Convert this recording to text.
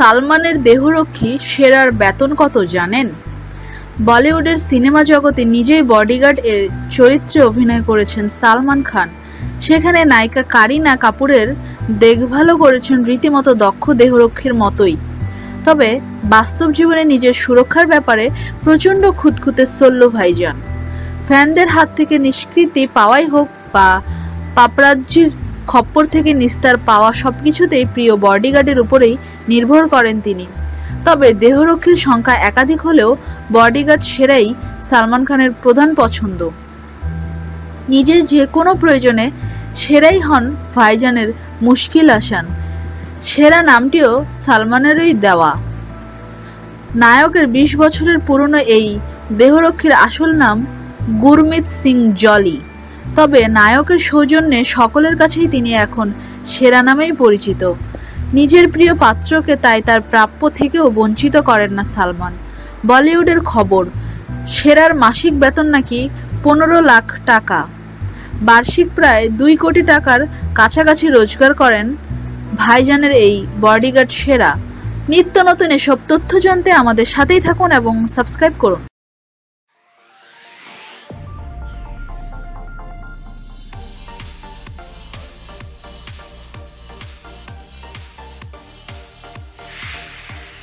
সালমানের দেহরক্ষী সেরার বেতন কত জানেন? বলিউডের সিনেমা জগতে নিজেই বডিগার্ড এর চরিত্রে অভিনয় করেছেন সালমান খান। সেখানে নায়িকা কারিনা কাপুরের দেখভালও করেছেন রীতিমতো দক্ষ দেহরক্ষীর মতোই। তবে বাস্তব জীবনে নিজের সুরক্ষার ব্যাপারে প্রচণ্ড খুঁতখুঁতে সল্লু ভাইজান। ফ্যানদের হাত থেকে নিষ্কৃতি পাওয়াই হোক বা পাপরাজ্জির খপ্পর থেকে নিস্তার পাওয়া, সবকিছুতেই প্রিয় বডিগার্ডের উপরেই নির্ভর করেন তিনি। তবে দেহরক্ষীর সংখ্যা একাধিক হলেও বডিগার্ড সেরাই সালমান খানের প্রধান পছন্দ। নিজের যে কোনো প্রয়োজনে সেরাই হন ভাইজানের মুশকিল আসান। সেরা নামটিও সালমানেরই দেওয়া। নায়কের 20 বছরের পুরনো এই দেহরক্ষীর আসল নাম গুরমিত সিং জলি। তবে নায়কের সৌজন্যে সকলের কাছেই তিনি এখন সেরা নামেই পরিচিত। নিজের প্রিয় পাত্রকে তাই তার প্রাপ্য থেকেও বঞ্চিত করেন না সালমান। বলিউডের খবর, সেরার মাসিক বেতন নাকি 15 লাখ টাকা। বার্ষিক প্রায় 2 কোটি টাকার কাছাকাছি রোজগার করেন ভাইজানের এই বডিগার্ড সেরা। নিত্য নতুন এসব তথ্য জানতে আমাদের সাথেই থাকুন এবং সাবস্ক্রাইব করুন।